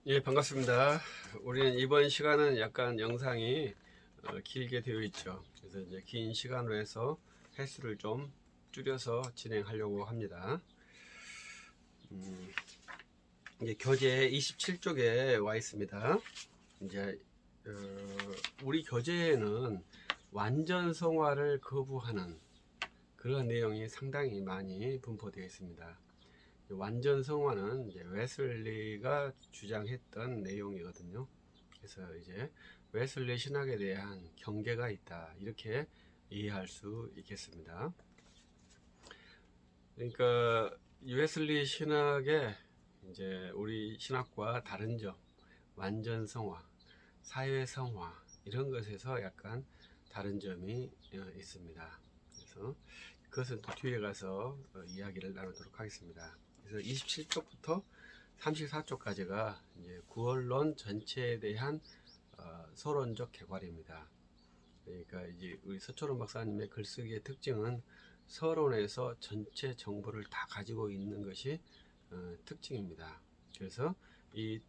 예, 반갑습니다. 우리는 이번 시간은 약간 영상이 길게 되어 있죠. 그래서 이제 긴 시간으로 해서 횟수를 좀 줄여서 진행하려고 합니다. 이제 교재 27쪽에 와 있습니다. 이제 우리 교재에는 완전 성화를 거부하는 그런 내용이 상당히 많이 분포되어 있습니다. 완전 성화는 이제 웨슬리가 주장했던 내용이거든요. 그래서 이제 웨슬리 신학에 대한 경계가 있다, 이렇게 이해할 수 있겠습니다. 그러니까 웨슬리 신학의 이제 우리 신학과 다른 점, 완전 성화, 사회 성화, 이런 것에서 약간 다른 점이 있습니다. 그래서 그것은 또 뒤에 가서 이야기를 나누도록 하겠습니다. 그래서 27쪽부터 34쪽까지가 이제 구원론 전체에 대한 서론적 개괄입니다. 그러니까 이제 우리 서초론 박사님의 글쓰기의 특징은 서론에서 전체 정보를 다 가지고 있는 것이 특징입니다. 그래서 이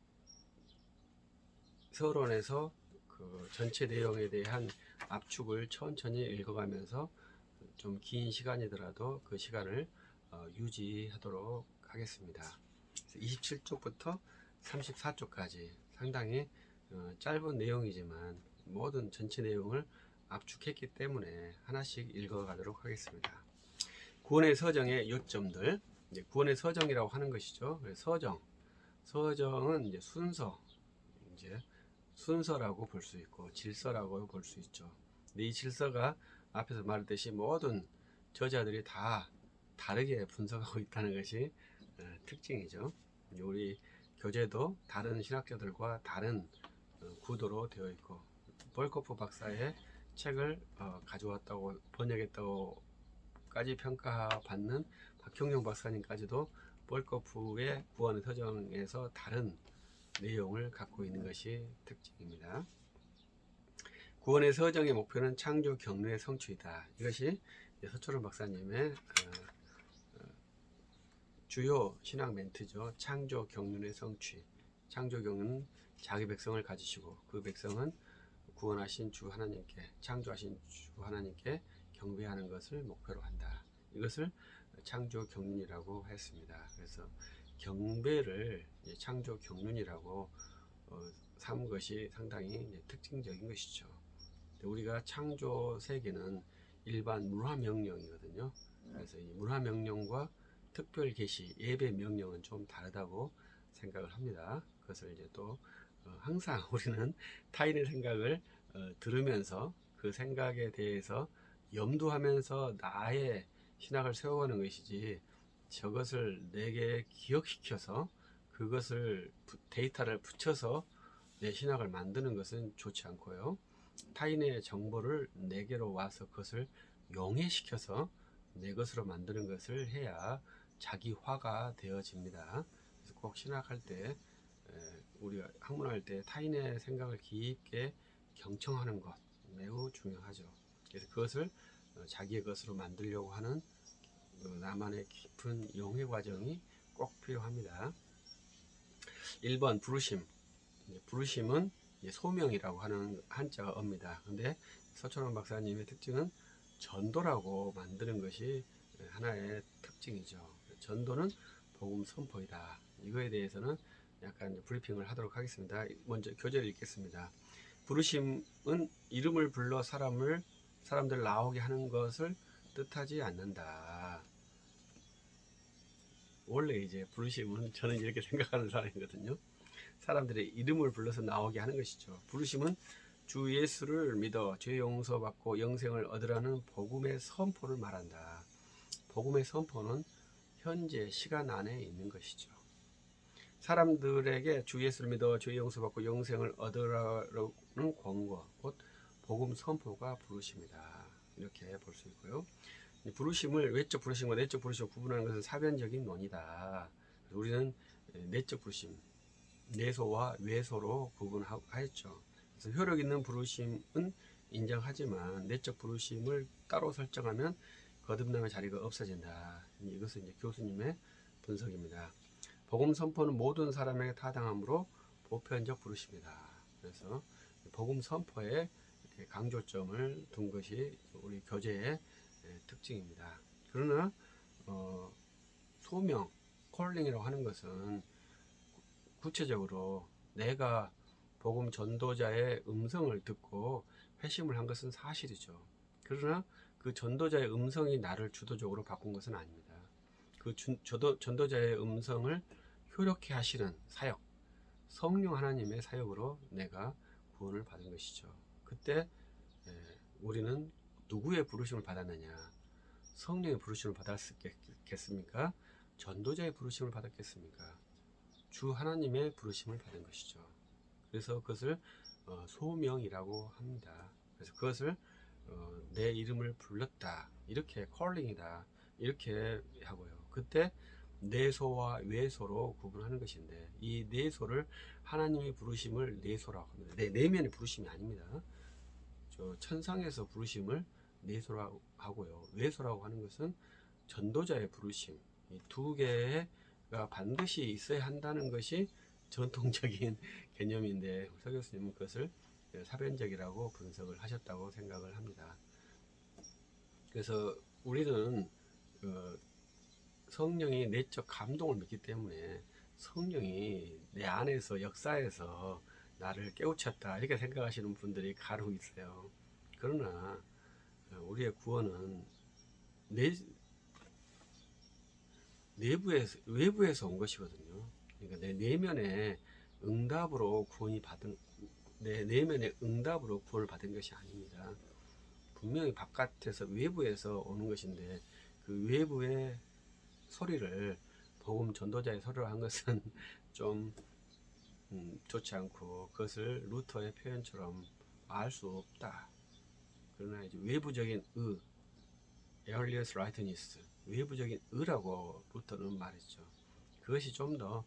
서론에서 그 전체 내용에 대한 압축을 천천히 읽어가면서 좀 긴 시간이더라도 그 시간을 유지하도록 하겠습니다. 27쪽부터 34쪽까지 상당히 짧은 내용이지만 모든 전체 내용을 압축했기 때문에 하나씩 읽어가도록 하겠습니다. 구원의 서정의 요점들, 구원의 서정이라고 하는 것이죠. 서정은 이제 이제 순서라고 볼 수 있고 질서라고 볼 수 있죠. 근데 이 질서가 앞에서 말했듯이 모든 저자들이 다 다르게 분석하고 있다는 것이 특징이죠. 우리 교재도 다른 신학자들과 다른 구도로 되어 있고, 볼코프 박사의 책을 가져왔다고 번역했다고까지 평가받는 박형용 박사님까지도 볼코프의 구원의 서정에서 다른 내용을 갖고 있는 것이 특징입니다. 구원의 서정의 목표는 창조 경륜의 성취이다. 이것이 서초론 박사님의 주요 신학 멘트죠. 창조 경륜의 성취. 창조 경륜은 자기 백성을 가지시고 그 백성은 구원하신 주 하나님께, 창조하신 주 하나님께 경배하는 것을 목표로 한다. 이것을 창조 경륜이라고 했습니다. 그래서 경배를 창조 경륜이라고 삼은 것이 상당히 특징적인 것이죠. 우리가 창조 세계는 일반 문화 명령이거든요. 그래서 이 문화 명령과 특별 계시, 예배 명령은 좀 다르다고 생각을 합니다. 그것을 이제 또 항상 우리는 타인의 생각을 들으면서 그 생각에 대해서 염두하면서 나의 신학을 세워가는 것이지, 저것을 내게 기억시켜서 그것을 데이터를 붙여서 내 신학을 만드는 것은 좋지 않고요. 타인의 정보를 내게로 와서 그것을 용해시켜서 내 것으로 만드는 것을 해야 자기화가 되어집니다. 그래서 꼭 신학할 때, 우리가 학문할 때 타인의 생각을 깊게 경청하는 것 매우 중요하죠. 그래서 그것을 자기의 것으로 만들려고 하는 나만의 깊은 용해 과정이 꼭 필요합니다. 1번 부르심. 부르심은 소명이라고 하는 한자가 어입니다. 근데 서철원 박사님의 특징은 전도라고 만드는 것이 하나의 특징이죠. 전도는 복음 선포이다. 이거에 대해서는 약간 브리핑을 하도록 하겠습니다. 먼저 교재를 읽겠습니다. 부르심은 이름을 불러 사람들 나오게 하는 것을 뜻하지 않는다. 원래 이제 부르심은, 저는 이렇게 생각하는 사람이거든요. 사람들의 이름을 불러서 나오게 하는 것이죠. 부르심은 주 예수를 믿어 죄 용서받고 영생을 얻으라는 복음의 선포를 말한다. 복음의 선포는 현재 시간 안에 있는 것이죠. 사람들에게 주 예수를 믿어 죄 용서받고 영생을 얻으라는 권고, 곧 복음 선포가 부르심이다. 이렇게 볼 수 있고요. 부르심을 외적 부르심과 내적 부르심을 구분하는 것은 사변적인 논이다. 우리는 내적 부르심, 내소와 외소로 구분하였죠. 그래서 효력 있는 부르심은 인정하지만 내적 부르심을 따로 설정하면 거듭남의 자리가 없어진다. 이것은 이제 교수님의 분석입니다. 복음 선포는 모든 사람에게 타당하므로 보편적 부르심이다. 그래서 복음 선포에 강조점을 둔 것이 우리 교제의 특징입니다. 그러나 소명, 콜링이라고 하는 것은 구체적으로 내가 복음 전도자의 음성을 듣고 회심을 한 것은 사실이죠. 그러나 그 전도자의 음성이 나를 주도적으로 바꾼 것은 아닙니다. 그 전도자의 음성을 효력케 하시는 사역, 성령 하나님의 사역으로 내가 구원을 받은 것이죠. 그때 우리는 누구의 부르심을 받았느냐? 성령의 부르심을 받았겠습니까? 전도자의 부르심을 받았겠습니까? 주 하나님의 부르심을 받은 것이죠. 그래서 그것을 소명이라고 합니다. 그래서 그것을 내 이름을 불렀다, 이렇게 컬링이다, 이렇게 하고요. 그때 내소와 외소로 구분하는 것인데, 이 내소를 하나님의 부르심을 내소라고 합니다. 내면의 부르심이 아닙니다. 저 천상에서 부르심을 내소라고 하고요. 외소라고 하는 것은 전도자의 부르심. 이 두 개가 반드시 있어야 한다는 것이 전통적인 개념인데, 서 교수님은 그것을 사변적이라고 분석을 하셨다고 생각을 합니다. 그래서 우리는 성령이 내적 감동을 믿기 때문에 성령이 내 안에서 역사해서 나를 깨우쳤다, 이렇게 생각하시는 분들이 간혹 있어요. 그러나 우리의 구원은 외부에서 온 것이거든요. 그러니까 내 내면의 응답으로 내 내면의 응답으로 구원을 받은 것이 아닙니다. 분명히 바깥에서, 외부에서 오는 것인데, 그 외부의 소리를 복음 전도자의 소리로 한 것은 좀 좋지 않고, 그것을 루터의 표현처럼 알 수 없다. 그러나 이제 외부적인 에얼리어스 라이트니스, 외부적인 의라고 루터는 말했죠. 그것이 좀 더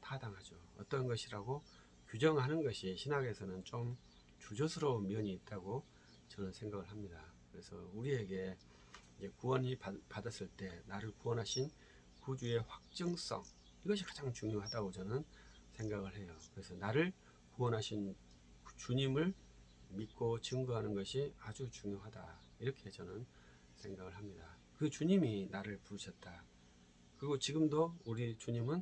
타당하죠. 어떤 것이라고 규정하는 것이 신학에서는 좀 주저스러운 면이 있다고 저는 생각을 합니다. 그래서 우리에게 구원이 받았을 때 나를 구원하신 구주의 확증성, 이것이 가장 중요하다고 저는 생각을 해요. 그래서 나를 구원하신 주님을 믿고 증거하는 것이 아주 중요하다, 이렇게 저는 생각을 합니다. 그 주님이 나를 부르셨다. 그리고 지금도 우리 주님은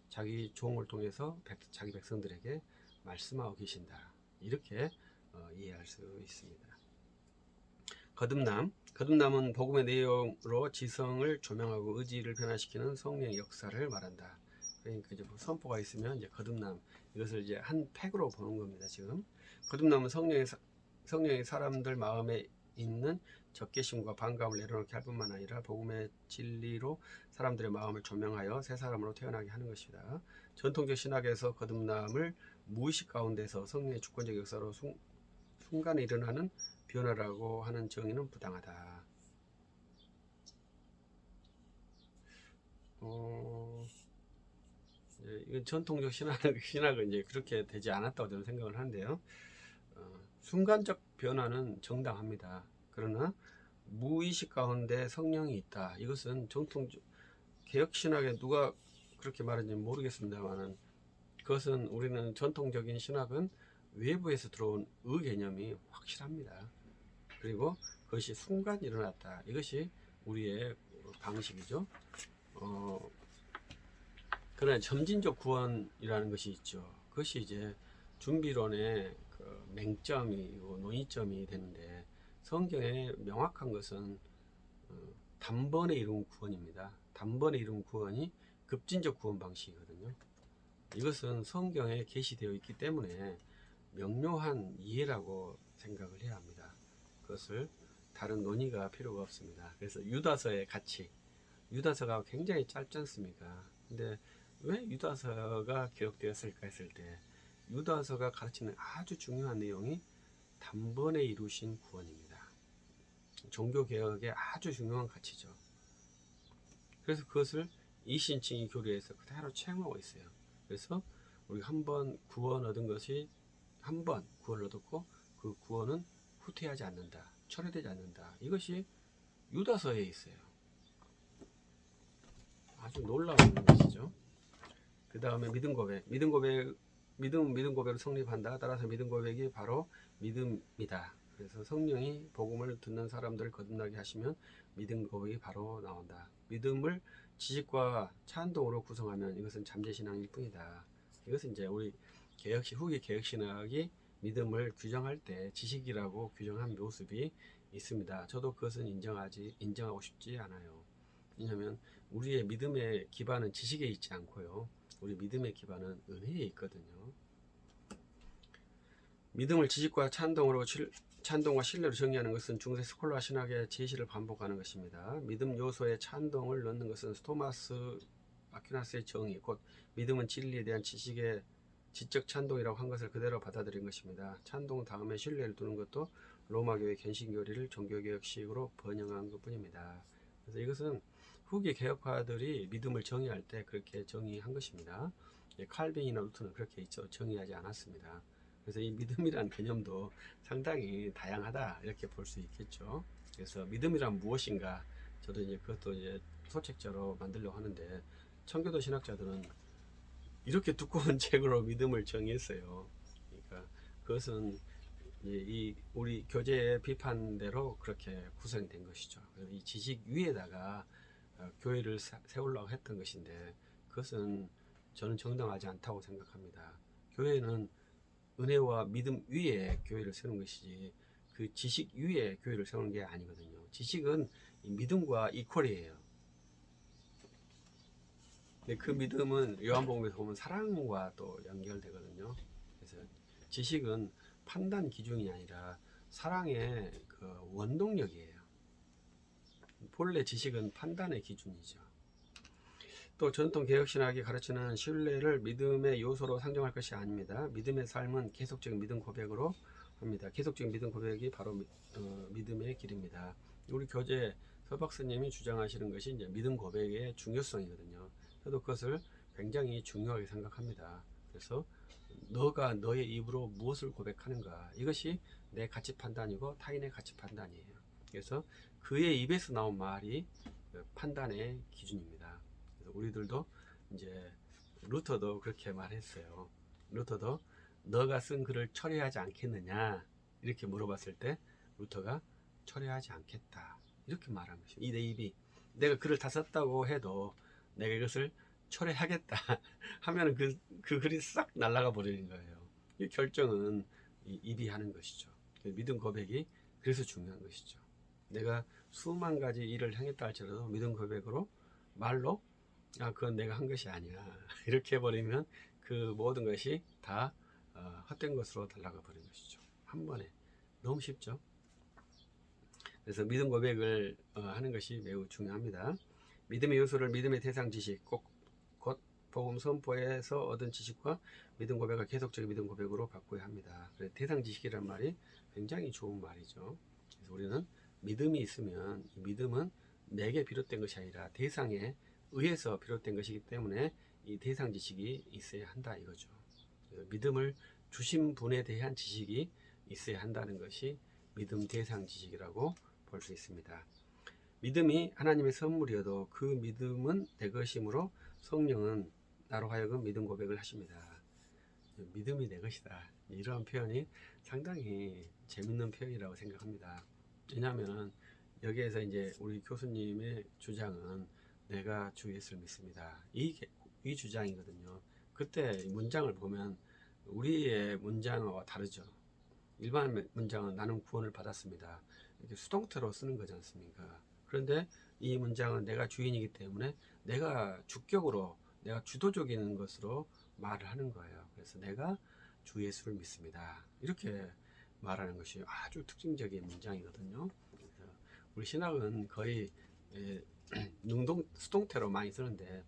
자기 종을 통해서 자기 백성들에게 말씀하고 계신다, 이렇게 이해할 수 있습니다. 거듭남은 복음의 내용으로 지성을 조명하고 의지를 변화시키는 성령의 역사를 말한다. 그러니까 이제 선포가 있으면 이제 거듭남, 이것을 이제 한 팩으로 보는 겁니다. 지금 거듭남은 성령의 사람들 마음에 있는 적개심과 반감을 내려놓게 할 뿐만 아니라 복음의 진리로 사람들의 마음을 조명하여 새 사람으로 태어나게 하는 것이다. 전통적 신학에서 거듭남을 무의식 가운데서 성령의 주권적 역사로 순간에 일어나는 변화라고 하는 정의는 부당하다. 이건 전통적 신학은 이제 그렇게 되지 않았다고 저는 생각을 하는데요. 순간적 변화는 정당합니다. 그러나 무의식 가운데 성령이 있다, 이것은 전통적 개혁 신학에 누가 그렇게 말했는지 모르겠습니다만은, 그것은 우리는 전통적인 신학은 외부에서 들어온 개념이 확실합니다. 그리고 그것이 순간 일어났다, 이것이 우리의 방식이죠. 그러나 점진적 구원이라는 것이 있죠. 그것이 이제 준비론의 그 맹점이고 논의점이 되는데, 성경에 명확한 것은 단번에 이룬 구원입니다. 단번에 이룬 구원이 급진적 구원 방식이거든요. 이것은 성경에 계시되어 있기 때문에 명료한 이해라고 생각을 해야 합니다. 그것을 다른 논의가 필요가 없습니다. 그래서 유다서의 가치, 유다서가 굉장히 짧지 않습니까? 근데 왜 유다서가 기록되었을까 했을 때, 유다서가 가르치는 아주 중요한 내용이 단번에 이루신 구원입니다. 종교개혁의 아주 중요한 가치죠. 그래서 그것을 이신칭이 교리에서 그대로 채용하고 있어요. 그래서 우리가 한번 구원 얻은 것이, 한 번 구원을 얻었고 그 구원은 후퇴하지 않는다, 철회되지 않는다, 이것이 유다서에 있어요. 아주 놀라운 것이죠. 그 다음에 믿음 고백이 믿음 고백으로 성립한다. 따라서 믿음 고백이 바로 믿음이다. 그래서 성령이 복음을 듣는 사람들을 거듭나게 하시면 믿음 고백이 바로 나온다. 믿음을 지식과 찬동으로 구성하면 이것은 잠재신앙일 뿐이다. 이것은 이제 우리 후기 개혁신학이 믿음을 규정할 때 지식이라고 규정한 모습이 있습니다. 저도 그것은 인정하고 싶지 않아요. 왜냐하면 우리의 믿음의 기반은 지식에 있지 않고요. 우리 믿음의 기반은 은혜에 있거든요. 믿음을 지식과 찬동과 신뢰로 정의하는 것은 중세 스콜라 신학의 제시를 반복하는 것입니다. 믿음 요소에 찬동을 넣는 것은 토마스 아퀴나스의 정의, 곧 믿음은 진리에 대한 지식의 지적 찬동이라고 한 것을 그대로 받아들인 것입니다. 찬동 다음에 신뢰를 두는 것도 로마교회 개신교리를 종교개혁식으로 번영한 것뿐입니다. 그래서 이것은 후기 개혁파들이 믿음을 정의할 때 그렇게 정의한 것입니다. 칼빈이나 루터는 그렇게 정의하지 않았습니다. 그래서 이 믿음이라는 개념도 상당히 다양하다 이렇게 볼 수 있겠죠. 그래서 믿음이란 무엇인가, 저도 이제 그것도 이제 소책자로 만들려고 하는데, 청교도 신학자들은 이렇게 두꺼운 책으로 믿음을 정의했어요. 그러니까 그것은 이 우리 교재의 비판대로 그렇게 구성이 된 것이죠. 이 지식 위에다가 교회를 세우려고 했던 것인데, 그것은 저는 정당하지 않다고 생각합니다. 교회는 은혜와 믿음 위에 교회를 세우는 것이지 그 지식 위에 교회를 세우는 게 아니거든요. 지식은 이 믿음과 이퀄이에요. 근데 그 믿음은 요한복음에서 보면 사랑과 또 연결되거든요. 그래서 지식은 판단 기준이 아니라 사랑의 그 원동력이에요. 본래 지식은 판단의 기준이죠. 또 전통 개혁신학이 가르치는 신뢰를 믿음의 요소로 상정할 것이 아닙니다. 믿음의 삶은 계속적인 믿음 고백으로 합니다. 계속적인 믿음 고백이 바로 믿음의 길입니다. 우리 교재 서박사님이 주장하시는 것이 이제 믿음 고백의 중요성이거든요. 저도 그것을 굉장히 중요하게 생각합니다. 그래서 너가 너의 입으로 무엇을 고백하는가, 이것이 내 가치 판단이고 타인의 가치 판단이에요. 그래서 그의 입에서 나온 말이 판단의 기준입니다. 그래서 우리들도 이제 루터도 그렇게 말했어요. 루터도 너가 쓴 글을 철회하지 않겠느냐 이렇게 물어봤을 때 루터가 철회하지 않겠다 이렇게 말한 것이죠. 이 내 입이 내가 글을 다 썼다고 해도 내가 이것을 철회하겠다 하면 그 글이 싹 날아가 버리는 거예요. 이 결정은 이 입이 하는 것이죠. 믿음 고백이 그래서 중요한 것이죠. 내가 수만 가지 일을 행했다 할지라도 믿음 고백으로 말로 그건 내가 한 것이 아니야 이렇게 해버리면 그 모든 것이 다 헛된 것으로 날아가 버린 것이죠. 한 번에. 너무 쉽죠. 그래서 믿음 고백을 하는 것이 매우 중요합니다. 믿음의 요소를 믿음의 대상 지식, 곧 복음 선포에서 얻은 지식과 믿음 고백을 계속적인 믿음 고백으로 바꿔야 합니다. 대상 지식이란 말이 굉장히 좋은 말이죠. 그래서 우리는 믿음이 있으면 이 믿음은 내게 비롯된 것이 아니라 대상에 의해서 비롯된 것이기 때문에 이 대상 지식이 있어야 한다 이거죠. 믿음을 주신 분에 대한 지식이 있어야 한다는 것이 믿음 대상 지식이라고 볼 수 있습니다. 믿음이 하나님의 선물이어도 그 믿음은 내 것이므로 성령은 나로 하여금 믿음 고백을 하십니다. 믿음이 내 것이다. 이런 표현이 상당히 재밌는 표현이라고 생각합니다. 왜냐하면 여기에서 이제 우리 교수님의 주장은 내가 주 예수를 믿습니다. 이 주장이거든요. 그때 문장을 보면 우리의 문장과 다르죠. 일반 문장은 나는 구원을 받았습니다. 이렇게 수동태로 쓰는 거지 않습니까? 그런데 이 문장은 내가 주인이기 때문에 내가 주격으로, 내가 주도적인 것으로 말을 하는 거예요. 그래서 내가 주 예수를 믿습니다. 이렇게 말하는 것이 아주 특징적인 문장이거든요. 그래서 우리 신학은 거의 수동태로 많이 쓰는데,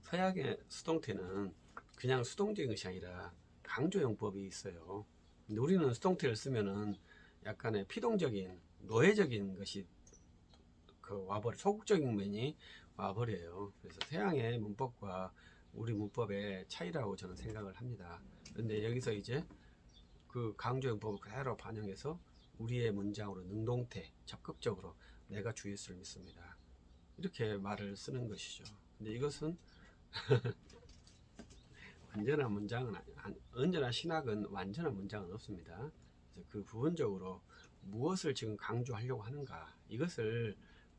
서양의 수동태는 그냥 수동적인 것이 아니라 강조용법이 있어요. 근데 우리는 수동태를 쓰면은 약간의 피동적인, 노예적인 것이 소극적인 면이 와버려요. 그래서 서양의 문법과 우리 문법의 차이라고 저는 생각을 합니다. 그런데 여기서 이제 그 강조용법을 그대로 반영해서 우리의 문장으로 능동태, 적극적으로 내가 주 예수를 믿습니다. 이렇게 말을 쓰는 것이죠. 근데 이것은 완전한 문장은 언제나 신학은 완전한 문장은 없습니다. 그래서 그 부분적으로 무엇을 지금 강조하려고 하는가 이것을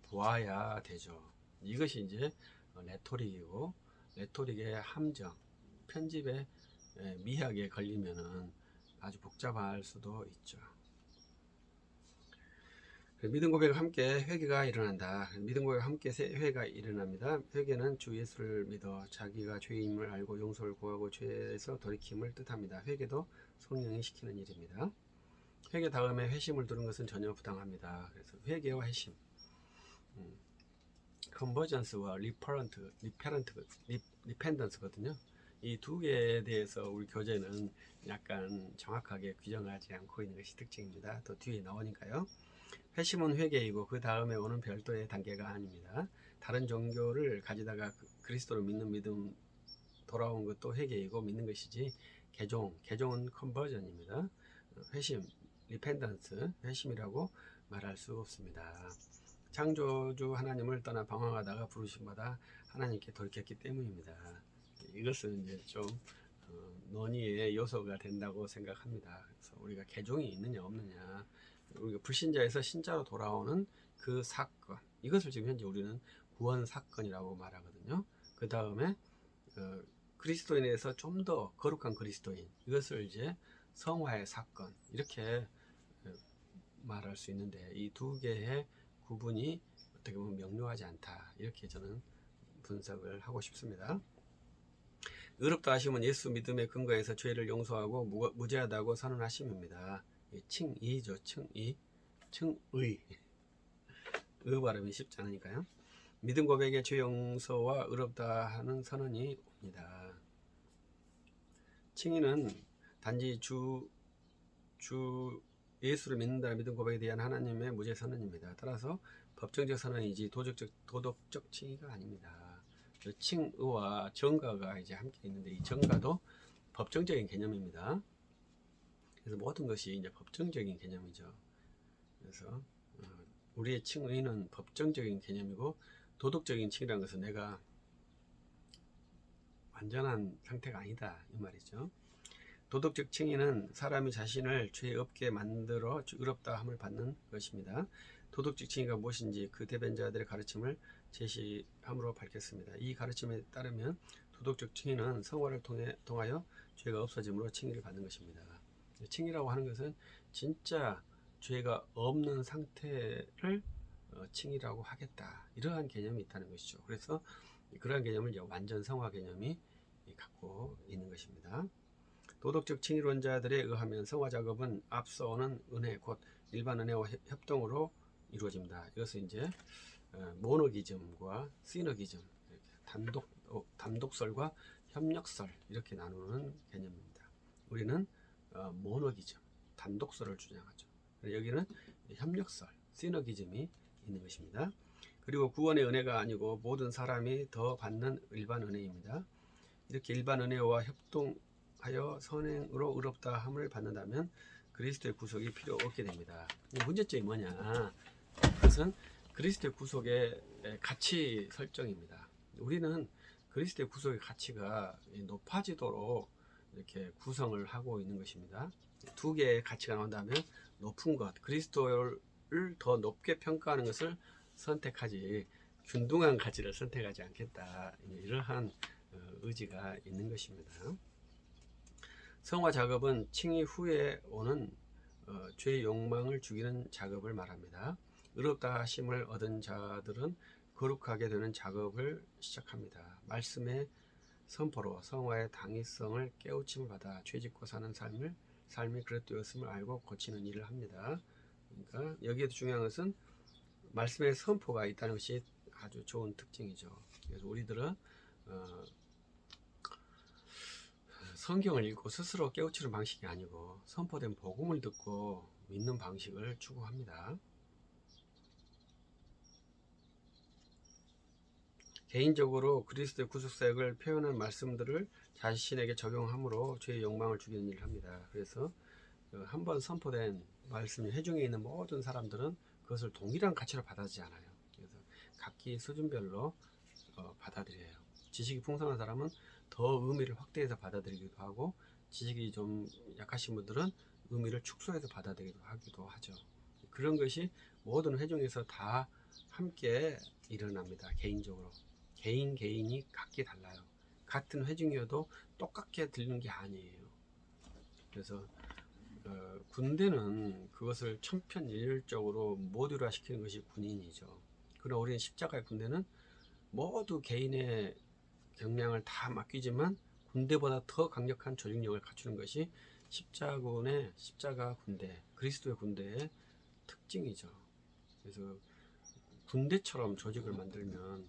보아야 되죠. 이것이 이제 레토릭이고 레토릭의 함정, 편집의 미학에 걸리면은 아주 복잡할 수도 있죠. 믿음 고백과 함께 회개가 일어난다. 믿음 고백과 함께 회개가 일어납니다. 회개는 주 예수를 믿어 자기가 죄임을 알고 용서를 구하고 죄에서 돌이킴을 뜻합니다. 회개도 성령이 시키는 일입니다. 회개 다음에 회심을 두는 것은 전혀 부당합니다. 그래서 회개와 회심, 컨버전스와 리펜던스거든요. 이 두 개에 대해서 우리 교재는 약간 정확하게 규정하지 않고 있는 것이 특징입니다. 또 뒤에 나오니까요. 회심은 회개이고 그 다음에 오는 별도의 단계가 아닙니다. 다른 종교를 가지다가 그리스도를 믿는 믿음 돌아온 것도 회개이고 믿는 것이지 개종은 컨버전입니다. 회심, 리펜던스, 회심이라고 말할 수 없습니다. 창조주 하나님을 떠나 방황하다가 부르심받아 하나님께 돌이켰기 때문입니다. 이것은 이제 좀 논의의 요소가 된다고 생각합니다. 그래서 우리가 개종이 있느냐 없느냐, 우리가 불신자에서 신자로 돌아오는 그 사건, 이것을 지금 현재 우리는 구원 사건이라고 말하거든요. 그 다음에 그리스도인에서 좀 더 거룩한 그리스도인, 이것을 이제 성화의 사건, 이렇게 말할 수 있는데 이 두 개의 구분이 어떻게 보면 명료하지 않다, 이렇게 저는 분석을 하고 싶습니다. 의롭다 하심은 예수 믿음의 근거에서 죄를 용서하고 무죄하다고 선언하심입니다. 칭의죠. 칭의. 의 발음이 쉽지 않으니까요. 믿음 고백의 죄 용서와 의롭다 하는 선언이 옵니다. 칭의는 단지 주 예수를 믿는다는 믿음 고백에 대한 하나님의 무죄 선언입니다. 따라서 법정적 선언이지 도덕적 칭의가 아닙니다. 칭의와 정가가 이제 함께 있는데 이 정가도 법정적인 개념입니다. 그래서 모든 것이 이제 법정적인 개념이죠. 그래서 우리의 칭의는 법정적인 개념이고 도덕적인 칭의라는 것은 내가 완전한 상태가 아니다, 이 말이죠. 도덕적 칭의는 사람이 자신을 죄 없게 만들어 의롭다 함을 받는 것입니다. 도덕적 칭의가 무엇인지 그 대변자들의 가르침을 제시함으로 밝혔습니다. 이 가르침에 따르면 도덕적 칭의는 성화를 통하여 죄가 없어짐으로 칭의를 받는 것입니다. 칭의라고 하는 것은 진짜 죄가 없는 상태를 칭의라고 하겠다, 이러한 개념이 있다는 것이죠. 그래서 그러한 개념을 이제 완전 성화 개념이 갖고 있는 것입니다. 도덕적 칭의론자들에 의하면 성화 작업은 앞서오는 은혜, 곧 일반 은혜와 협동으로 이루어집니다. 이것은 이제 모노기즘과 시너기즘, 단독설과 협력설, 이렇게 나누는 개념입니다. 우리는 모노기즘, 단독설을 주장하죠. 여기는 협력설, 시너기즘이 있는 것입니다. 그리고 구원의 은혜가 아니고 모든 사람이 더 받는 일반 은혜입니다. 이렇게 일반 은혜와 협동하여 선행으로 의롭다 함을 받는다면 그리스도의 구속이 필요 없게 됩니다. 문제점이 뭐냐? 그것은 그리스도의 구속의 가치 설정입니다. 우리는 그리스도의 구속의 가치가 높아지도록 이렇게 구성을 하고 있는 것입니다. 두 개의 가치가 나온다면 높은 것, 그리스도를 더 높게 평가하는 것을 선택하지 균등한 가치를 선택하지 않겠다, 이러한 의지가 있는 것입니다. 성화 작업은 칭의 후에 오는 죄의 욕망을 죽이는 작업을 말합니다. 의롭다 하심을 얻은 자들은 거룩하게 되는 작업을 시작합니다. 말씀의 선포로 성화의 당위성을 깨우침을 받아 죄짓고 사는 삶이 그릇되었음을 알고 고치는 일을 합니다. 그러니까 여기에도 중요한 것은 말씀의 선포가 있다는 것이 아주 좋은 특징이죠. 그래서 우리들은 성경을 읽고 스스로 깨우치는 방식이 아니고 선포된 복음을 듣고 믿는 방식을 추구합니다. 개인적으로 그리스도의 구속사역을 표현한 말씀들을 자신에게 적용함으로 죄의 욕망을 죽이는 일을 합니다. 그래서 한번 선포된 말씀이 회중에 있는 모든 사람들은 그것을 동일한 가치로 받아들이지 않아요. 그래서 각기 수준별로 받아들여요. 지식이 풍성한 사람은 더 의미를 확대해서 받아들이기도 하고, 지식이 좀 약하신 분들은 의미를 축소해서 받아들이기도 하기도 하죠. 그런 것이 모든 회중에서 다 함께 일어납니다. 개인적으로. 개인이 각기 달라요. 같은 회중이어도 똑같게 들리는 게 아니에요. 그래서 군대는 그것을 천편일률적으로 모듈화 시키는 것이 군인이죠. 그러나 우리는 십자가의 군대는 모두 개인의 역량을 다 맡기지만 군대보다 더 강력한 조직력을 갖추는 것이 십자가 군대, 그리스도의 군대의 특징이죠. 그래서 군대처럼 조직을 만들면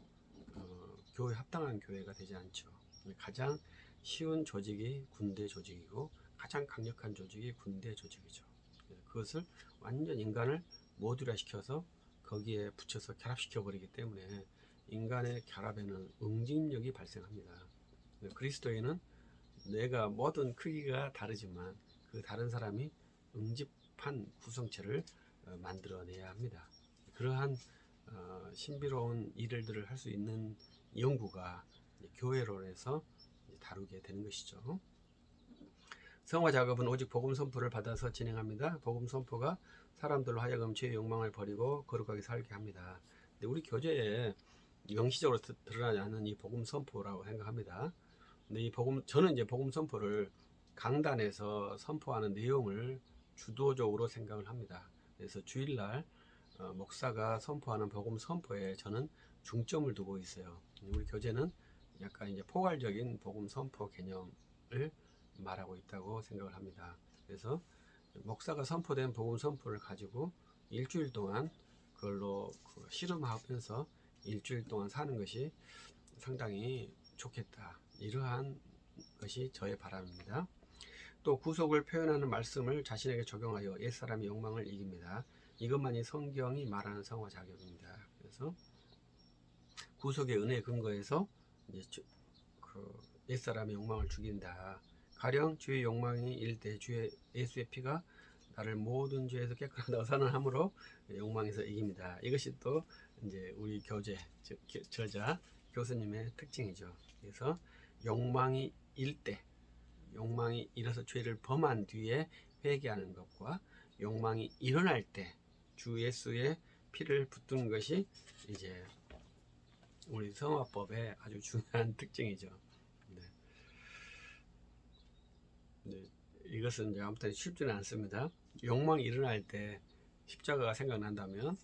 교회 합당한 교회가 되지 않죠. 가장 쉬운 조직이 군대 조직이고 가장 강력한 조직이 군대 조직이죠. 그것을 완전 인간을 모듈화 시켜서 거기에 붙여서 결합시켜 버리기 때문에 인간의 결합에는 응집력이 발생합니다. 그리스도에는 뇌가 모든 크기가 다르지만 그 다른 사람이 응집한 구성체를 만들어내야 합니다. 그러한 신비로운 일들을 할 수 있는 연구가 교회론에서 다루게 되는 것이죠. 성화 작업은 오직 복음 선포를 받아서 진행합니다. 복음 선포가 사람들로 하여금 죄의 욕망을 버리고 거룩하게 살게 합니다. 근데 우리 교제에 명시적으로 드러나지 않는 이 복음 선포라고 생각합니다. 근데 저는 이제 복음 선포를 강단에서 선포하는 내용을 주도적으로 생각을 합니다. 그래서 주일날 목사가 선포하는 복음 선포에 저는 중점을 두고 있어요. 우리 교제는 약간 이제 포괄적인 복음 선포 개념을 말하고 있다고 생각을 합니다. 그래서 목사가 선포된 복음 선포를 가지고 일주일 동안 그걸로 실험하면서 일주일 동안 사는 것이 상당히 좋겠다. 이러한 것이 저의 바람입니다. 또 구속을 표현하는 말씀을 자신에게 적용하여 옛사람의 욕망을 이깁니다. 이것만이 성경이 말하는 성화 자격입니다. 그래서 구속의 은혜에 근거해서 이제 옛사람의 욕망을 죽인다. 가령 주의 욕망이 일때 주의 예수의 피가 나를 모든 죄에서 깨끗하다고 선언함으로 욕망에서 이깁니다. 이것이 또 이제 우리 교재 저자 교수님의 특징이죠. 그래서 욕망이 일어서 죄를 범한 뒤에 회개하는 것과 욕망이 일어날 때 주 예수의 피를 붙드는 것이 이제 우리 성화법의 아주 중요한 특징이죠. 네. 이것은 이제 아무튼 쉽지는 않습니다. 욕망이 일어날 때 십자가가 생각난다면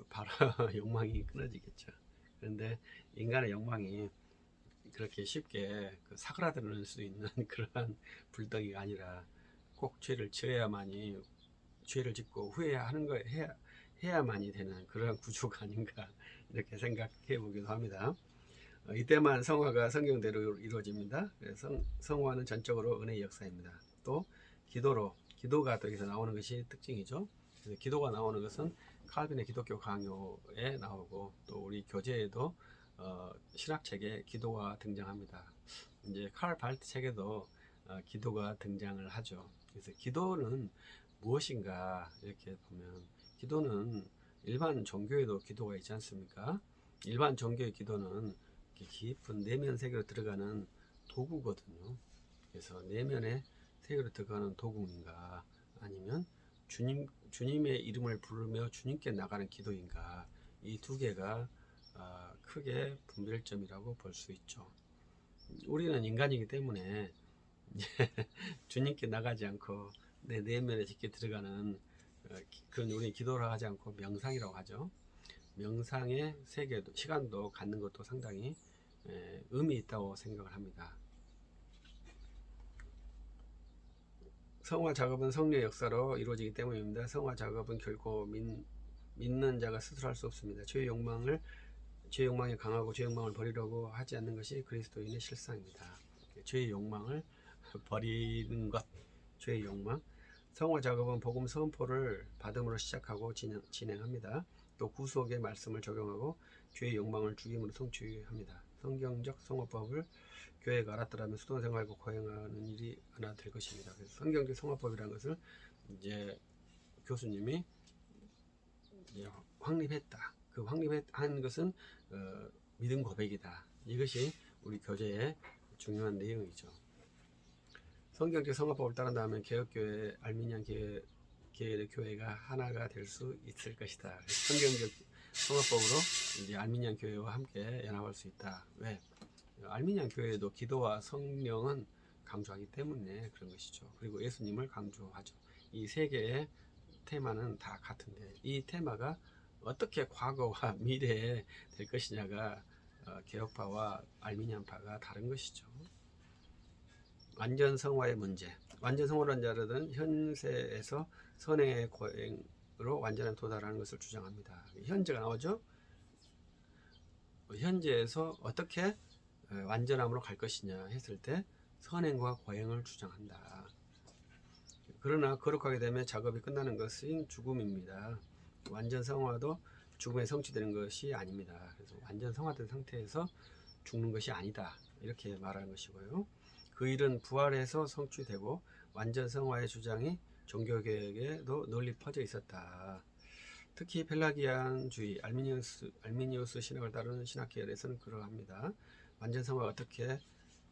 바로 욕망이 끊어지겠죠. 그런데 인간의 욕망이 그렇게 쉽게 사그라들 수 있는 그러한 불덩이가 아니라 꼭 죄를 지어야만이 죄를 짓고 후회하는 거 해야만이 되는 그러한 구조가 아닌가 이렇게 생각해 보기도 합니다. 이때만 성화가 성경대로 이루어집니다. 그래서 성화는 전적으로 은혜의 역사입니다. 또 기도가 또 여기서 나오는 것이 특징이죠. 그래서 기도가 나오는 것은 칼빈의 기독교 강요에 나오고 또 우리 교재에도 신학책에 기도가 등장합니다. 이제 칼 발트 책에도 기도가 등장을 하죠. 그래서 기도는 무엇인가 이렇게 보면 기도는 일반 종교에도 기도가 있지 않습니까? 일반 종교의 기도는 깊은 내면 세계로 들어가는 도구거든요. 그래서 내면의 세계로 들어가는 도구인가 아니면 주님의 이름을 부르며 주님께 나가는 기도인가 이 두 개가 크게 분별점이라고 볼 수 있죠. 우리는 인간이기 때문에 주님께 나가지 않고 내 내면에 깊게 들어가는 그런 우리 기도를 하지 않고 명상이라고 하죠. 명상의 세계도 시간도 갖는 것도 상당히 의미 있다고 생각을 합니다. 성화 작업은 성령의 역사로 이루어지기 때문입니다. 성화 작업은 결코 믿는 자가 스스로 할 수 없습니다. 죄의 욕망이 강하고 죄의 욕망을 버리려고 하지 않는 것이 그리스도인의 실상입니다. 죄의 욕망을 버리는 것, 죄의 욕망. 성화 작업은 복음 선포를 받음으로 시작하고 진행합니다. 또 구속의 말씀을 적용하고 죄의 욕망을 죽임으로 성취합니다. 성경적 성화법을 교회가 알았더라면 수도 생활과 거행하는 일이 하나 될 것입니다. 그래서 성경적 성화법이라는 것을 이제 교수님이 이제 확립했다. 그 확립한 것은 믿음 고백이다. 이것이 우리 교제의 중요한 내용이죠. 성경적 성화법을 따른다면 개혁교회, 알미니안 계열의 교회가 하나가 될 수 있을 것이다. 성경적 성화법으로 이제 알미니안 교회와 함께 연합할 수 있다. 왜? 알미니안 교회도 기도와 성령은 강조하기 때문에 그런 것이죠. 그리고 예수님을 강조하죠. 이 세 개의 테마는 다 같은데 이 테마가 어떻게 과거와 미래에 될 것이냐가 개혁파와 알미니안파가 다른 것이죠. 완전 성화의 문제. 완전 성화라는 자들은 현세에서 선행의 거행으로 완전한 도달하는 것을 주장합니다. 현재가 나오죠. 현재에서 어떻게 완전함으로 갈 것이냐 했을 때 선행과 거행을 주장한다. 그러나 거룩하게 되면 작업이 끝나는 것은 죽음입니다. 완전 성화도 죽음에 성취되는 것이 아닙니다. 그래서 완전 성화된 상태에서 죽는 것이 아니다. 이렇게 말하는 것이고요. 그 일은 부활해서 성취되고 완전 성화의 주장이 종교개혁에도 널리 퍼져 있었다. 특히 펠라기안주의, 알미니우스 신학을 따르는 신학계열에서는 그러합니다. 완전 성화가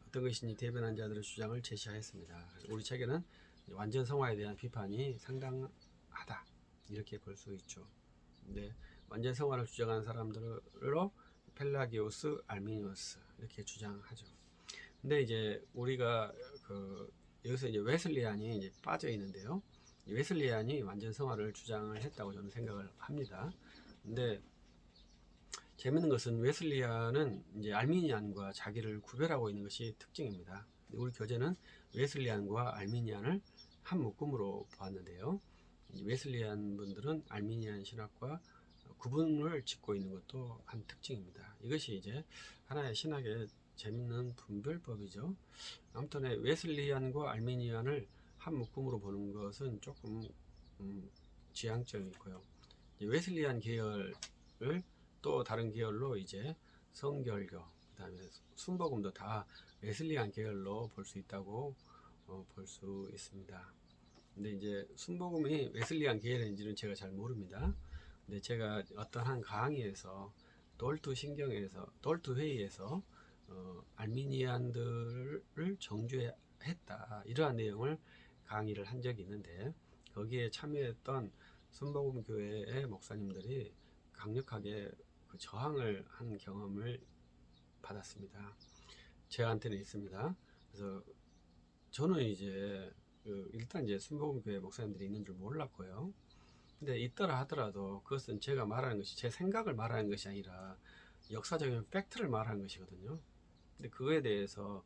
어떤 것인지 대변한 자들의 주장을 제시하였습니다. 우리 책에는 완전 성화에 대한 비판이 상당하다. 이렇게 볼 수 있죠. 근데 완전 성화를 주장하는 사람들로 펠라기오스, 알미니우스 이렇게 주장하죠. 근데 이제 우리가 여기서 이제 웨슬리안이 이제 빠져 있는데요. 웨슬리안이 완전 성화를 주장을 했다고 저는 생각을 합니다. 근데 재밌는 것은 웨슬리안은 이제 알미니안과 자기를 구별하고 있는 것이 특징입니다. 우리 교재는 웨슬리안과 알미니안을 한 묶음으로 보았는데요. 웨슬리안 분들은 알미니안 신학과 구분을 짓고 있는 것도 한 특징입니다. 이것이 이제 하나의 신학의 재밌는 분별법이죠. 아무튼 웨슬리안과 알미니안을 한 묶음으로 보는 것은 조금 지향점이 있고요. 웨슬리안 계열을 또 다른 계열로 이제 성결교, 그다음에 순복음도 다 웨슬리안 계열로 볼 수 있다고 볼 수 있습니다. 근데 이제 순복음이 웨슬리안 계열인지는 제가 잘 모릅니다. 근데 제가 어떤 한 강의에서 돌투 회의에서 알미니안들을 정죄했다 이러한 내용을 강의를 한 적이 있는데 거기에 참여했던 순복음 교회의 목사님들이 강력하게 저항을 한 경험을 받았습니다. 제한테는 있습니다. 그래서 저는 이제 일단 이제 순복음 교회 목사님들이 있는 줄 몰랐고요. 근데 있더라 하더라도 그것은 제가 말하는 것이 제 생각을 말하는 것이 아니라 역사적인 팩트를 말하는 것이거든요. 근데 그거에 대해서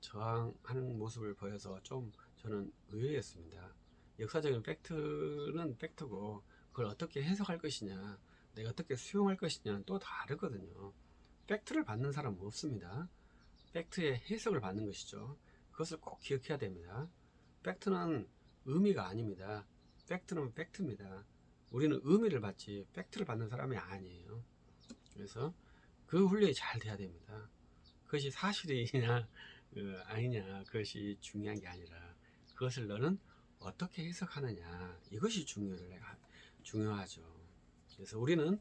저항하는 모습을 보여서 좀 저는 의외였습니다. 역사적인 팩트는 팩트고 그걸 어떻게 해석할 것이냐, 내가 어떻게 수용할 것이냐는 또 다르거든요. 팩트를 받는 사람은 없습니다. 팩트의 해석을 받는 것이죠. 그것을 꼭 기억해야 됩니다. 팩트는 의미가 아닙니다. 팩트는 팩트입니다. 우리는 의미를 받지 팩트를 받는 사람이 아니에요. 그래서 그 훈련이 잘 돼야 됩니다. 그것이 사실이냐 아니냐 그것이 중요한 게 아니라 그것을 너는 어떻게 해석하느냐 이것이 중요하죠. 그래서 우리는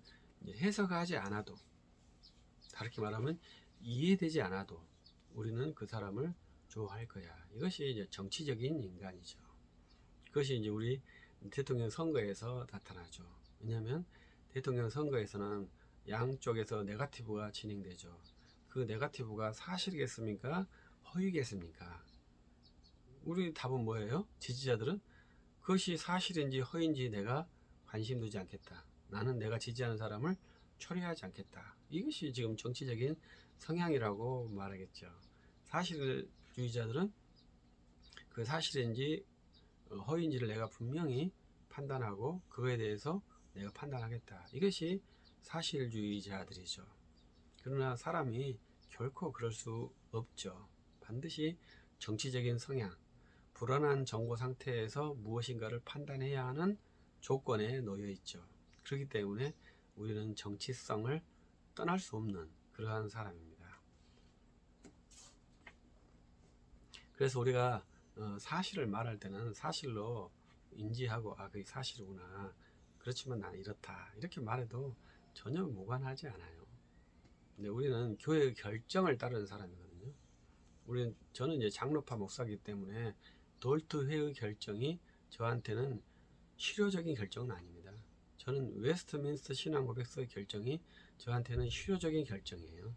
해석하지 않아도, 다르게 말하면 이해되지 않아도 우리는 그 사람을 좋아할 거야. 이것이 이제 정치적인 인간이죠. 그것이 이제 우리 대통령 선거에서 나타나죠. 왜냐하면 대통령 선거에서는 양쪽에서 네거티브가 진행되죠. 그 네거티브가 사실이겠습니까? 허위겠습니까? 우리 답은 뭐예요? 지지자들은 그것이 사실인지 허위인지 내가 관심 두지 않겠다. 나는 내가 지지하는 사람을 처리하지 않겠다. 이것이 지금 정치적인 성향이라고 말하겠죠. 사실주의자들은 그 사실인지 허위인지를 내가 분명히 판단하고 그거에 대해서 내가 판단하겠다. 이것이 사실주의자들이죠. 그러나 사람이 결코 그럴 수 없죠. 반드시 정치적인 성향, 불안한 정보 상태에서 무엇인가를 판단해야 하는 조건에 놓여 있죠. 그렇기 때문에 우리는 정치성을 떠날 수 없는 그러한 사람입니다. 그래서 우리가 사실을 말할 때는 사실로 인지하고 그게 사실이구나. 그렇지만 나는 이렇다. 이렇게 말해도 전혀 무관하지 않아요. 근데 우리는 교회의 결정을 따르는 사람이거든요. 저는 이제 장로파 목사이기 때문에 돌투회의 결정이 저한테는 실효적인 결정은 아닙니다. 저는 웨스트민스터 신앙고백서의 결정이 저한테는 실효적인 결정이에요.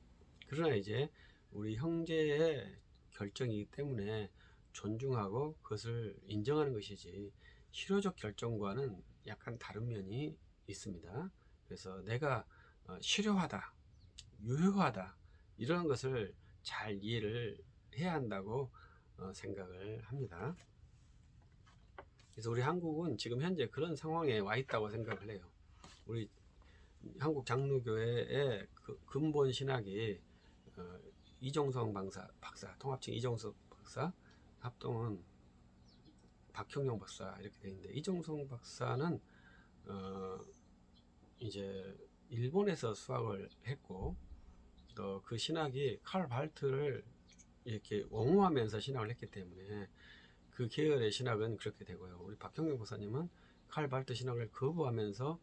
그러나 이제 우리 형제의 결정이기 때문에 존중하고 그것을 인정하는 것이지, 실효적 결정과는 약간 다른 면이 있습니다. 그래서 내가 실효하다, 유효하다, 이런 것을 잘 이해를 해야 한다고 생각을 합니다. 그래서 우리 한국은 지금 현재 그런 상황에 와 있다고 생각을 해요. 우리 한국 장로교회의 근본 신학이 이종성 박사, 통합칭 이종석 박사, 합동은 박형용 박사 이렇게 되어 있는데, 이종성 박사는 이제 일본에서 수학을 했고, 또 그 신학이 칼 발트를 이렇게 옹호하면서 신학을 했기 때문에 그 계열의 신학은 그렇게 되고요. 우리 박형용 박사님은 칼 발트 신학을 거부하면서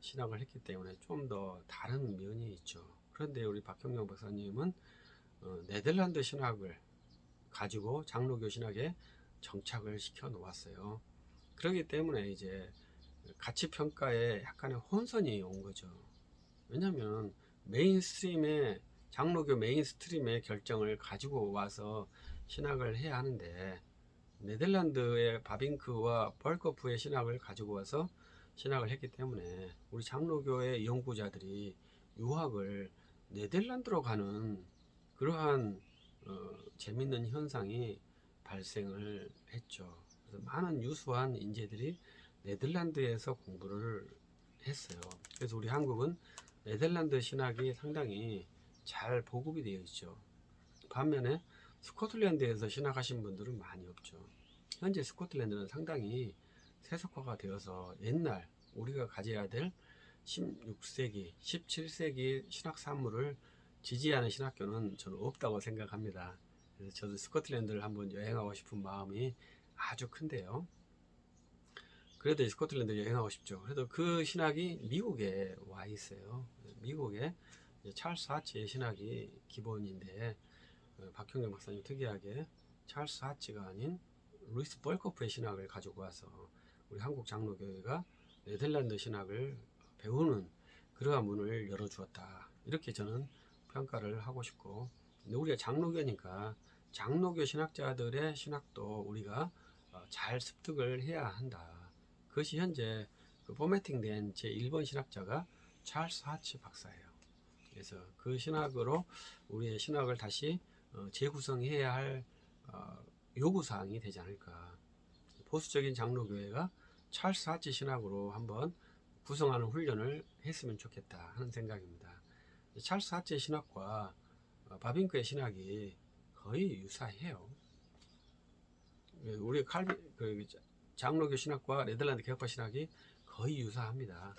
신학을 했기 때문에 좀 더 다른 면이 있죠. 그런데 우리 박형용 박사님은 네덜란드 신학을 가지고 장로교 신학에 정착을 시켜 놓았어요. 그렇기 때문에 이제 가치 평가에 약간의 혼선이 온 거죠. 왜냐하면 장로교 메인스트림의 결정을 가지고 와서 신학을 해야 하는데, 네덜란드의 바빙크와 벌거프의 신학을 가지고 와서 신학을 했기 때문에 우리 장로교의 연구자들이 유학을 네덜란드로 가는 그러한 재밌는 현상이 발생을 했죠. 그래서 많은 유수한 인재들이 네덜란드에서 공부를 했어요. 그래서 우리 한국은 네덜란드 신학이 상당히 잘 보급이 되어 있죠. 반면에 스코틀랜드에서 신학하신 분들은 많이 없죠. 현재 스코틀랜드는 상당히 세속화가 되어서 옛날 우리가 가져야 될 16세기, 17세기 신학 산물을 지지하는 신학교는 저는 없다고 생각합니다. 그래서 저도 스코틀랜드를 한번 여행하고 싶은 마음이 아주 큰데요. 그래도 스코틀랜드 여행하고 싶죠. 그래도 그 신학이 미국에 와 있어요. 미국에 찰스 하치의 신학이 기본인데, 박형경 박사님 특이하게 찰스 하치가 아닌 루이스 벌코프의 신학을 가지고 와서 우리 한국 장로교회가 네덜란드 신학을 배우는 그러한 문을 열어주었다, 이렇게 저는 평가를 하고 싶고, 근데 우리가 장로교니까 장로교 신학자들의 신학도 우리가 잘 습득을 해야 한다. 그것이 현재 그 포매팅된 제1번 신학자가 찰스 하치 박사예요. 그래서 그 신학으로 우리의 신학을 다시 재구성해야 할 요구사항이 되지 않을까. 보수적인 장로교회가 찰스 하치 신학으로 한번 구성하는 훈련을 했으면 좋겠다 하는 생각입니다. 찰스 하치 신학과 바빙크의 신학이 거의 유사해요. 우리 장로교 신학과 네덜란드 개혁파 신학이 거의 유사합니다.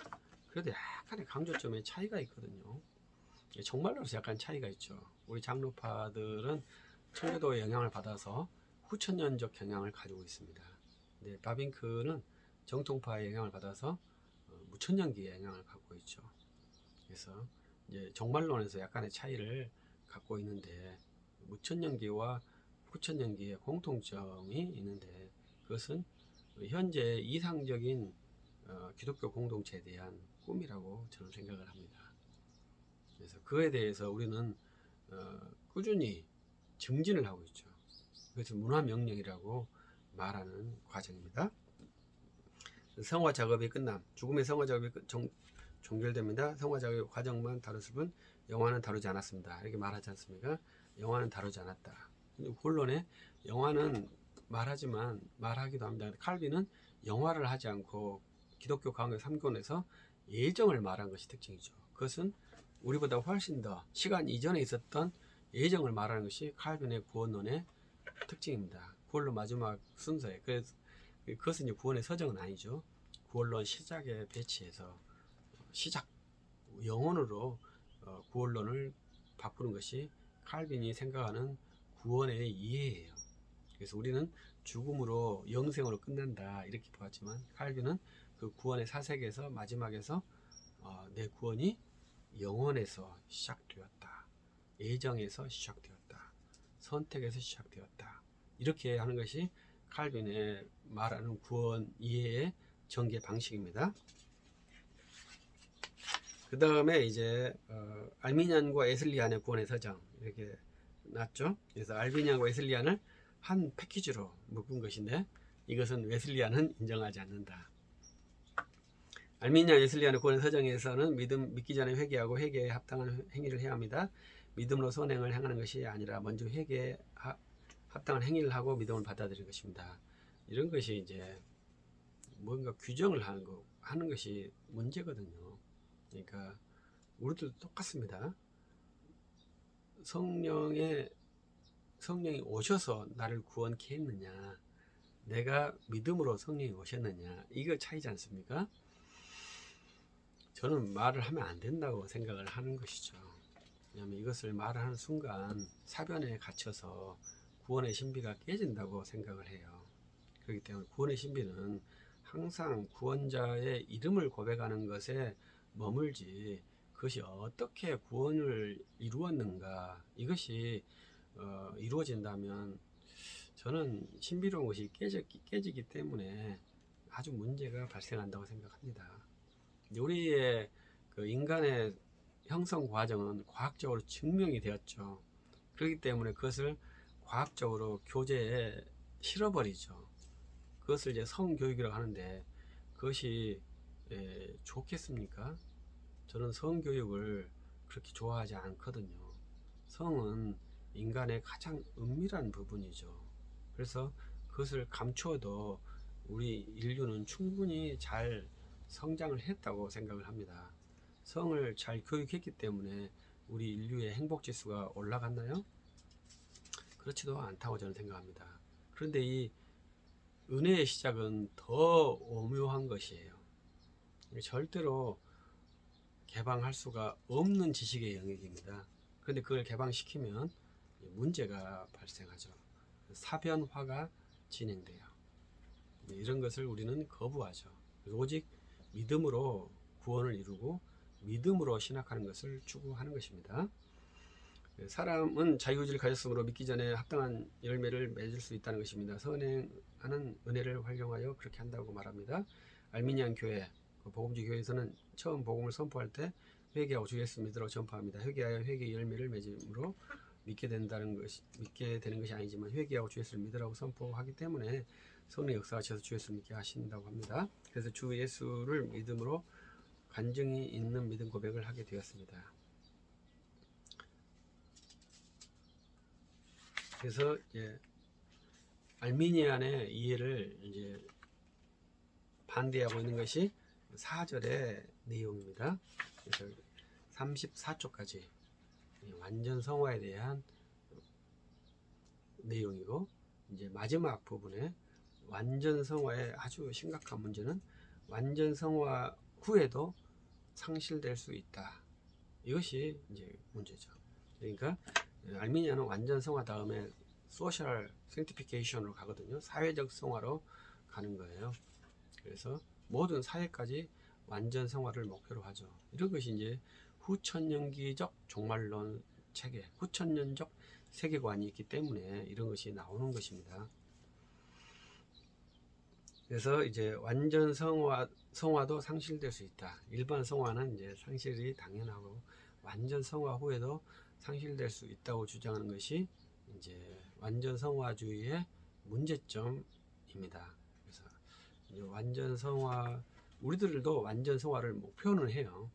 그래도 약간의 강조점에 차이가 있거든요. 정말로서 약간 차이가 있죠. 우리 장로파들은 청교도의 영향을 받아서 후천년적 경향을 가지고 있습니다. 근데 바빙크는 정통파의 영향을 받아서 무천년기의 영향을 갖고 있죠. 그래서 이제 정말론에서 약간의 차이를 갖고 있는데, 무천년기와 후천년기의 공통점이 있는데, 그것은 현재 이상적인 기독교 공동체에 대한 꿈이라고 저는 생각을 합니다. 그래서 그에 대해서 우리는 꾸준히 증진을 하고 있죠. 그래서 문화명령이라고 말하는 과정입니다. 성화 작업이 끝남, 죽음의 성화 작업이 종결됩니다. 성화 작업 과정만 다뤘을 뿐 영화는 다루지 않았습니다, 이렇게 말하지 않습니까? 영화는 다루지 않았다. 본론에 영화는 말하기도 합니다. 칼빈은 영화를 하지 않고 기독교 강요 3권에서 예정을 말한 것이 특징이죠. 그것은 우리보다 훨씬 더 시간 이전에 있었던 예정을 말하는 것이 칼빈의 구원론의 특징입니다. 구원론 마지막 순서에. 그래서 그것은 이제 구원의 서정은 아니죠. 구원론 시작에 배치해서 영혼으로 구원론을 바꾸는 것이 칼빈이 생각하는 구원의 이해예요. 그래서 우리는 죽음으로 영생으로 끝난다 이렇게 보았지만, 칼빈은 그 구원의 사색에서 마지막에서 내 구원이 영혼에서 시작되었다, 애정에서 시작되었다. 선택에서 시작되었다. 이렇게 하는 것이 칼빈의 말하는 구원 이해의 전개 방식입니다. 그 다음에 이제 알미니안과 웨슬리안의 구원의 서정 이렇게 났죠. 그래서 알미니안과 웨슬리안을 한 패키지로 묶은 것인데 이것은 웨슬리안은 인정하지 않는다. 알미니안 웨슬리안의 구원의 서정에서는 믿기 전에 회개하고 회개에 합당한 행위를 해야 합니다. 믿음으로 선행을 행하는 것이 아니라 먼저 회개에 합당한 행위를 하고 믿음을 받아들이는 것입니다. 이런 것이 이제 뭔가 규정을 하는 것이 문제거든요. 그러니까 우리도 똑같습니다. 성령이 오셔서 나를 구원케 했느냐, 내가 믿음으로 성령이 오셨느냐, 이거 차이지 않습니까? 저는 말을 하면 안 된다고 생각을 하는 것이죠. 왜냐하면 이것을 말하는 순간 사변에 갇혀서 구원의 신비가 깨진다고 생각을 해요. 그렇기 때문에 구원의 신비는 항상 구원자의 이름을 고백하는 것에 머물지, 그것이 어떻게 구원을 이루었는가, 이것이 이루어진다면 저는 신비로운 것이 깨지기 때문에 아주 문제가 발생한다고 생각합니다. 우리의 그 인간의 형성 과정은 과학적으로 증명이 되었죠. 그렇기 때문에 그것을 과학적으로 교재에 실어버리죠. 그것을 이제 성교육이라고 하는데 그것이 좋겠습니까? 저는 성교육을 그렇게 좋아하지 않거든요. 성은 인간의 가장 은밀한 부분이죠. 그래서 그것을 감추어도 우리 인류는 충분히 잘 성장을 했다고 생각을 합니다. 성을 잘 교육했기 때문에 우리 인류의 행복 지수가 올라갔나요? 그렇지도 않다고 저는 생각합니다. 그런데 이 은혜의 시작은 더 오묘한 것이에요. 절대로 개방할 수가 없는 지식의 영역입니다. 그런데 그걸 개방시키면 문제가 발생하죠. 사변화가 진행돼요. 이런 것을 우리는 거부하죠. 오직 믿음으로 구원을 이루고 믿음으로 신학하는 것을 추구하는 것입니다. 사람은 자유의지를 가졌으므로 믿기 전에 합당한 열매를 맺을 수 있다는 것입니다. 선행하는 은혜를 활용하여 그렇게 한다고 말합니다. 알미니안 교회, 복음주 교회에서는 처음 복음을 선포할 때 회개하고 주 예수 믿으라고 전파합니다. 회개하여 회개의 열매를 맺음으로 믿게 되는 것이 아니지만 회개하고 주 예수를 믿으라고 선포하기 때문에 성령의 역사가 하셔서 주 예수를 믿게 하신다고 합니다. 그래서 주 예수를 믿음으로 간증이 있는 믿음 고백을 하게 되었습니다. 그래서 이제 알미니안의 이해를 이제 반대하고 있는 것이 4절의 내용입니다. 그래서 34쪽까지 완전 성화에 대한 내용이고, 이제 마지막 부분에 완전 성화의 아주 심각한 문제는 완전 성화 후에도 상실될 수 있다. 이것이 이제 문제죠. 그러니까 알미니아는 완전 성화 다음에 소셜 생티피케이션으로 가거든요. 사회적 성화로 가는 거예요. 그래서 모든 사회까지 완전 성화를 목표로 하죠. 이런 것이 이제 후천년기적 종말론 체계, 후천년적 세계관이 있기 때문에 이런 것이 나오는 것입니다. 그래서 이제 완전 성화도 상실될 수 있다. 일반 성화는 이제 상실이 당연하고 완전 성화 후에도 상실될 수 있다고 주장하는 것이 이제 완전 성화주의의 문제점입니다. 그래서 이제 완전 성화, 우리들도 완전 성화를 목표는 해요.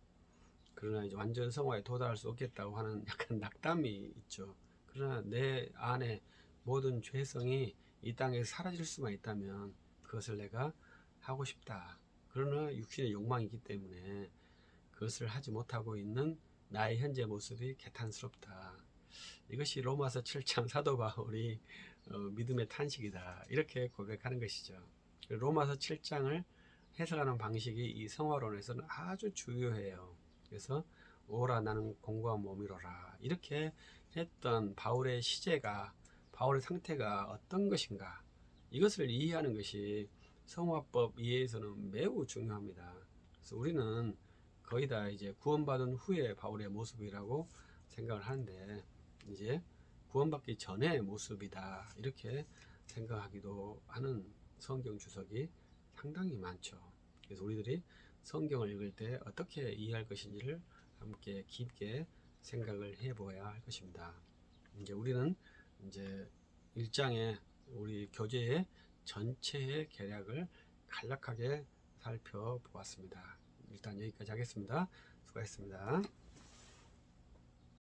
그러나 이제 완전 성화에 도달할 수 없겠다고 하는 약간 낙담이 있죠. 그러나 내 안에 모든 죄성이 이 땅에 사라질 수만 있다면 그것을 내가 하고 싶다. 그러나 육신의 욕망이 있기 때문에 그것을 하지 못하고 있는 나의 현재 모습이 개탄스럽다. 이것이 로마서 7장 사도 바울이 믿음의 탄식이다. 이렇게 고백하는 것이죠. 로마서 7장을 해석하는 방식이 이 성화론에서는 아주 중요해요. 그래서 오라 나는 공고한 몸이로라. 이렇게 했던 바울의 시제가, 바울의 상태가 어떤 것인가, 이것을 이해하는 것이 성화법 이해에서는 매우 중요합니다. 그래서 우리는 거의 다 이제 구원받은 후에 바울의 모습이라고 생각을 하는데, 이제 구원받기 전의 모습이다 이렇게 생각하기도 하는 성경 주석이 상당히 많죠. 그래서 우리들이 성경을 읽을 때 어떻게 이해할 것인지를 함께 깊게 생각을 해보아야 할 것입니다. 이제 우리는 이제 1장에 우리 교재의 전체의 개략을 간략하게 살펴보았습니다. 일단 여기까지 하겠습니다. 수고하셨습니다.